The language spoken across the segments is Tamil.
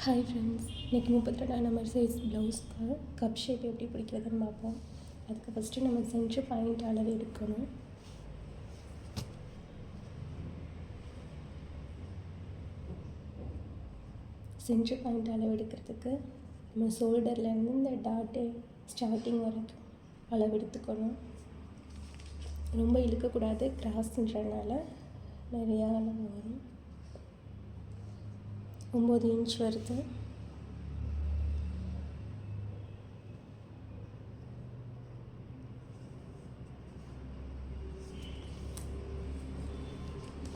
ஹாய் ஃப்ரெண்ட்ஸ், இன்றைக்கி 32 நம்பர் சைஸ் ப்ளவுஸ்க்கு கப் ஷேப் எப்படி பிடிக்கிறதுன்னு பார்ப்போம். அதுக்கு ஃபஸ்ட்டு நம்ம சென்டர் பாயிண்ட் அளவு எடுக்கணும். சென்டர் பாயிண்ட் அளவு எடுக்கிறதுக்கு நம்ம ஷோல்டர்லேருந்து இந்த டாட்டு ஸ்டார்டிங் வரைக்கும் அளவு எடுத்துக்கணும். ரொம்ப இழுக்கக்கூடாது, கிராஸ்ன்றனால நிறையா அளவு வரும். 9 இன்ச் வருது.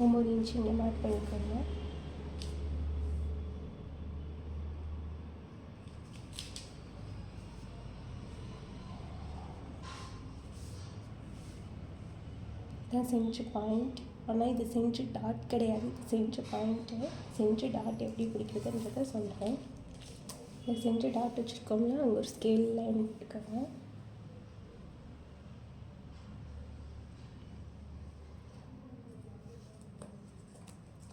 ஒம்பது இன்ச் இங்கே மார்க் பண்ணிக்கோங்க. இதுதான் சென்டர் பாயிண்ட். ஆனால் இது சென்டர் டாட் கிடையாது, இது சென்டர் பாயிண்ட்டு. சென்டர் டாட் எப்படி பிடிக்கிறதுன்றதை சொல்கிறேன். இந்த சென்டர் டாட் வச்சுருக்கோம்னா அங்கே ஒரு ஸ்கேல் லைன் போட்டுக்கோங்க.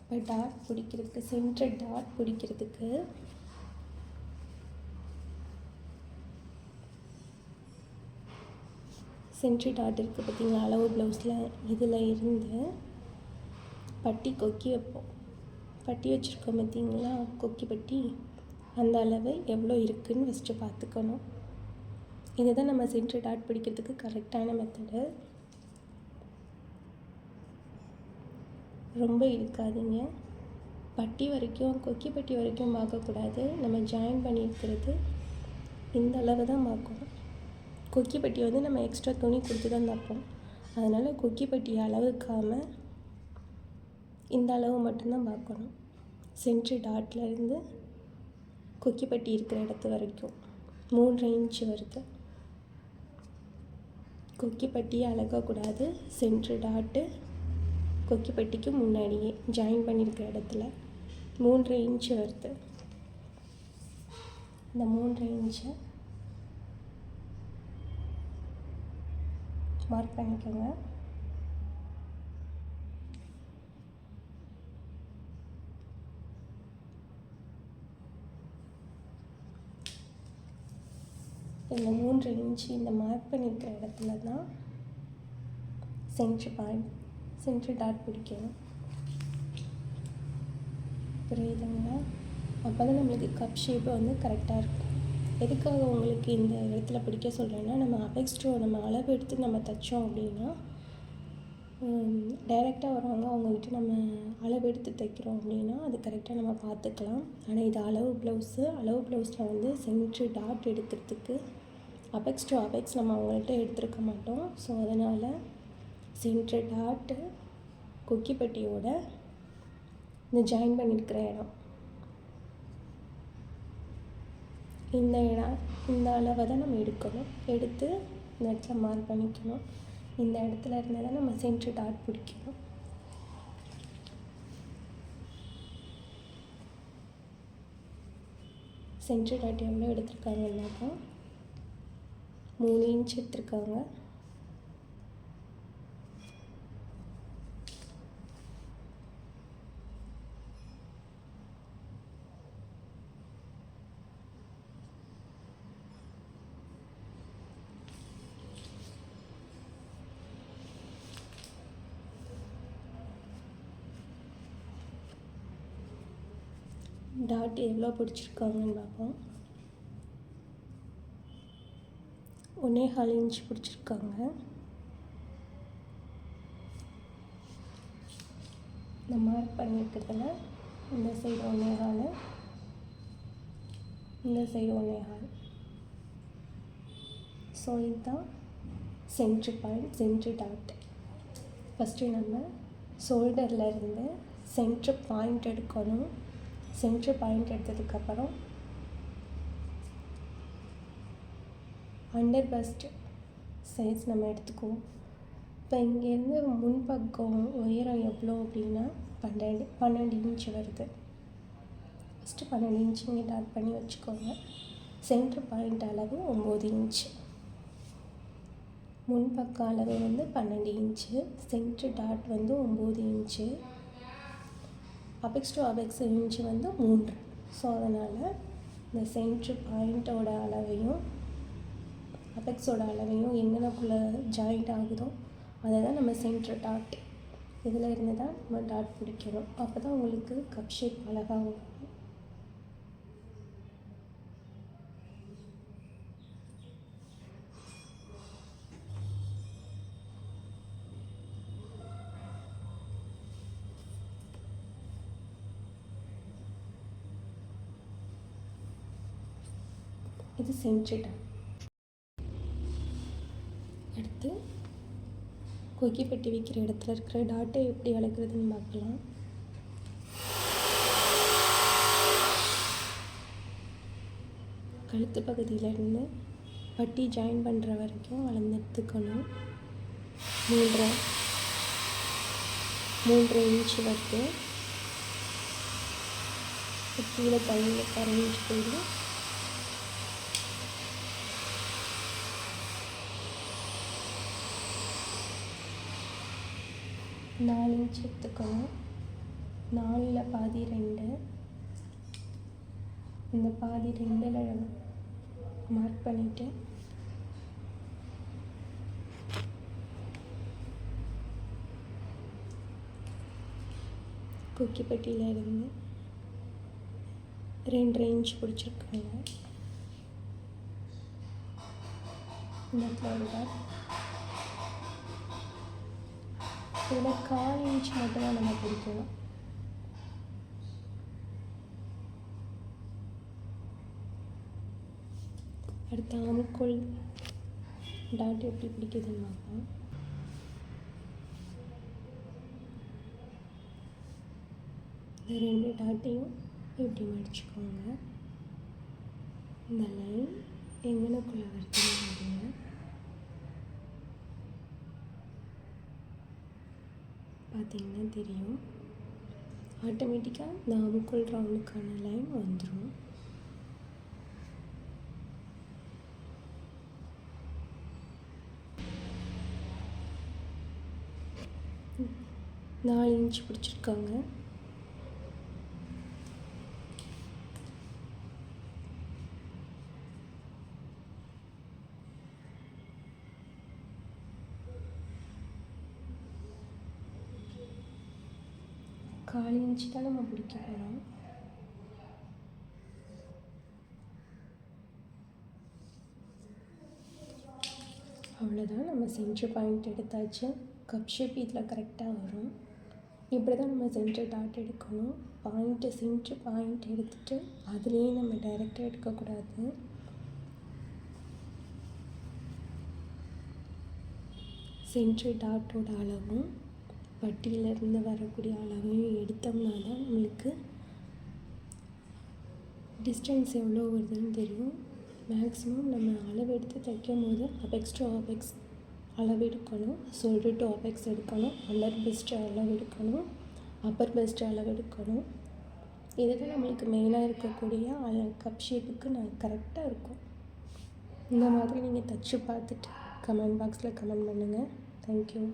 இப்போ டாட் பிடிக்கிறதுக்கு, சென்டர் டாட் பிடிக்கிறதுக்கு சென்டர் டாட் இருக்குது பார்த்திங்களா, அளவு ப்ளவுஸில் இதில் இருந்து பட்டி கொக்கி வைப்போம். பட்டி வச்சுருக்கோம் பார்த்திங்களா, கொக்கி பட்டி, அந்த அளவு எவ்வளோ இருக்குதுன்னு ஃபஸ்ட்டு பார்த்துக்கணும். இதுதான் நம்ம சென்டர் டாட் பிடிக்கிறதுக்கு கரெக்டான மெத்தடு. ரொம்ப இழுக்காதீங்க. பட்டி வரைக்கும், கொக்கி பட்டி வரைக்கும் பார்க்கக்கூடாது. நம்ம ஜாயின் பண்ணியிருக்கிறது இந்த அளவு தான் பார்க்கணும். கொக்கி பட்டி வந்து நம்ம எக்ஸ்ட்ரா துணி கொடுத்து தான் தைப்போம். அதனால் கொக்கி பட்டியை அளவுக்காமல் இந்த அளவு மட்டும்தான் பார்க்கணும். சென்ட்ரு டாட்லேருந்து கொக்கி பட்டி இருக்கிற இடத்து வரைக்கும் 3 இன்ச்சு வருது. கொக்கி பட்டியை அளக்கக்கூடாது. சென்ட்ரு டாட்டு கொக்கி பட்டிக்கு முன்னாடியே ஜாயின் பண்ணியிருக்கிற இடத்துல 3 இன்ச்சு வருது. இந்த 3 இன்ச்சை மார்க் பண்ணிக்கோங்க. இந்த 3 இன்ச்சு இந்த மார்க் பண்ணியிருக்கிற இடத்துல தான் சென்டர் பாயிண்ட், சென்டர் டாட் பிடிக்கணும். புரியுதுங்களா? அப்போ தான் நம்மளுக்கு கப் ஷேப்பு வந்து கரெக்டாக இருக்கும். எதுக்காக உங்களுக்கு இந்த இடத்துல பிடிக்க சொல்கிறேன்னா, நம்ம அபெக்ஸ்ட்ரோ நம்ம அளவு எடுத்து நம்ம தைச்சோம் அப்படின்னா டைரெக்டாக வரவங்க அவங்கக்கிட்ட நம்ம அளவு எடுத்து தைக்கிறோம் அப்படின்னா அது கரெக்டாக நம்ம பார்த்துக்கலாம். ஆனால் இது அளவு ப்ளவுஸு. அளவு ப்ளவுஸில் வந்து சென்ட்ரு டாட் எடுக்கிறதுக்கு அபெக்ஸ் நம்ம அவங்கள்ட்ட எடுத்துருக்க மாட்டோம். ஸோ அதனால் சென்ட்ரு டாட்டு கொக்கி பட்டியோட இந்த ஜாயின் பண்ணியிருக்கிற இடம், இந்த அளவை தான் நம்ம எடுக்கணும். எடுத்து இந்த இடத்துல மார்க் பண்ணிக்கணும். இந்த இடத்துல இருந்தால் தான் நம்ம சென்ட்ரு டாட் பிடிக்கணும். சென்ட்ரு டாட் எவ்வளோ எடுத்திருக்காங்கன்னாக்கா 3 இன்ச் எடுத்திருக்காங்க. டாட் எவ்வளோ பிடிச்சிருக்காங்கன்னு பார்ப்போம். 1.25 இன்ச் பிடிச்சிருக்காங்க. இந்த மார்க் பண்ணியிருக்கிறதுல இந்த சைடு 1.25, இந்த சைடு 1.25. ஸோ இதுதான் centre point, centre dot. First நம்ம ஷோல்டரில் இருந்து சென்ட்ரு பாயிண்ட் எடுக்கணும். சென்ட்ரு பாயிண்ட் எடுத்ததுக்கப்புறம் அண்டர் பஸ்ட் சைஸ் நம்ம எடுத்துக்குவோம். இப்போ இங்கேருந்து முன்பக்கம் உயரம் எவ்வளோ அப்படின்னா 12 இன்ச் வருது. ஃபஸ்ட்டு 12 இன்ச் இங்கே டாட் பண்ணி வச்சுக்கோங்க. சென்ட்ரு பாயிண்ட் அளவு 9 இன்ச்சு, முன்பக்க அளவு வந்து 12 இன்ச்சு, சென்ட்ரு டாட் வந்து 9 inch, apex to apex inch வந்து 3. ஸோ அதனால் இந்த சென்ட்ரு பாயிண்ட்டோட அளவையும் அபெக்ஸோட அளவையும் எங்கனக்குள்ளே ஜாயிண்ட் ஆகுதோ அதை தான் நம்ம சென்ட்ரு டாட், இதில் இருந்து தான் நம்ம டாட் பிடிக்கணும். அப்போ தான் உங்களுக்கு கப் ஷேப் அழகாக வரும். இது சென்ட்ரு டாட். அடுத்து கொக்கி பெட்டி வைக்கிற இடத்துல இருக்கிற டாட்டை எப்படி அளக்குறதுன்னு பார்க்கலாம். கழுத்து பகுதியிலேருந்து பட்டி ஜாயின் பண்ணுற வரைக்கும் அளந்து எடுத்துக்கணும். 3 இன்ச்சு வருது. கீழே தள்ளி 1 இன்ச்சு போயிடும். நாலு இன்ச் எடுத்துக்கணும். 4ல் பாதி 2, இந்த பாதி 2ல் மார்க் பண்ணிவிட்டு கொக்கி பெட்டியில் இருந்து 2 இன்ச் பிடிச்சிருக்காங்க. இந்த இடத்துல இதில் 1/4 இன்ச் மட்டும் தான் நம்ம பிடிக்கணும். அடுத்த ஆம்கோல் டாட் எப்படி பிடிக்குதுன்னு பார்ப்போம். இந்த 2 டாட்டையும் இப்படி மடிச்சுக்கோங்க. இந்த லைன் எங்கனக்குள்ளே வருதுன்னு பாருங்க. பார்த்தீங்கன்னா தெரியும், ஆட்டோமேட்டிக்காக இந்த ஆம்கோல் ரவுண்டுக்கான லைன் வந்துடும். நாலு இன்ச் பிடிச்சிருக்காங்க. கால் இன்ச்சு தான் நம்ம பிடிக்க போகிறோம். அவ்வளோதான், நம்ம சென்ட்ரு பாயிண்ட் எடுத்தாச்சு. கப் ஷேப் இதில் கரெக்டாக வரும். இப்படி தான் நம்ம சென்ட்ரு டாட் எடுக்கணும். பாயிண்ட்டு சென்ட்ரு பாயிண்ட் எடுத்துகிட்டு அதுலேயே நம்ம டைரெக்டாக எடுக்கக்கூடாது. சென்ட்ரு டாட்டோட அளவும் பட்டியிலேருந்து வரக்கூடிய அளவையும் எடுத்தோம்னா தான் நம்மளுக்கு டிஸ்டன்ஸ் எவ்வளோ வருதுன்னு தெரியும். மேக்ஸிமம் நம்ம அளவு எடுத்து தைக்கும் போது அபெக்ஸ் டு அபெக்ஸ் அளவு எடுக்கணும், ஷோல்டர் டு அபெக்ஸ் எடுக்கணும், அண்டர் பெஸ்ட்டு அளவு எடுக்கணும், அப்பர் பெஸ்ட்டு அளவு எடுக்கணும். இதுதான் நம்மளுக்கு மெயினாக இருக்கக்கூடிய கப் ஷேப்புக்கு கரெக்டாக இருக்கும். இந்த மாதிரி நீங்கள் தைச்சி பார்த்துட்டு கமெண்ட் பாக்ஸில் கமெண்ட் பண்ணுங்கள். தேங்க்யூ.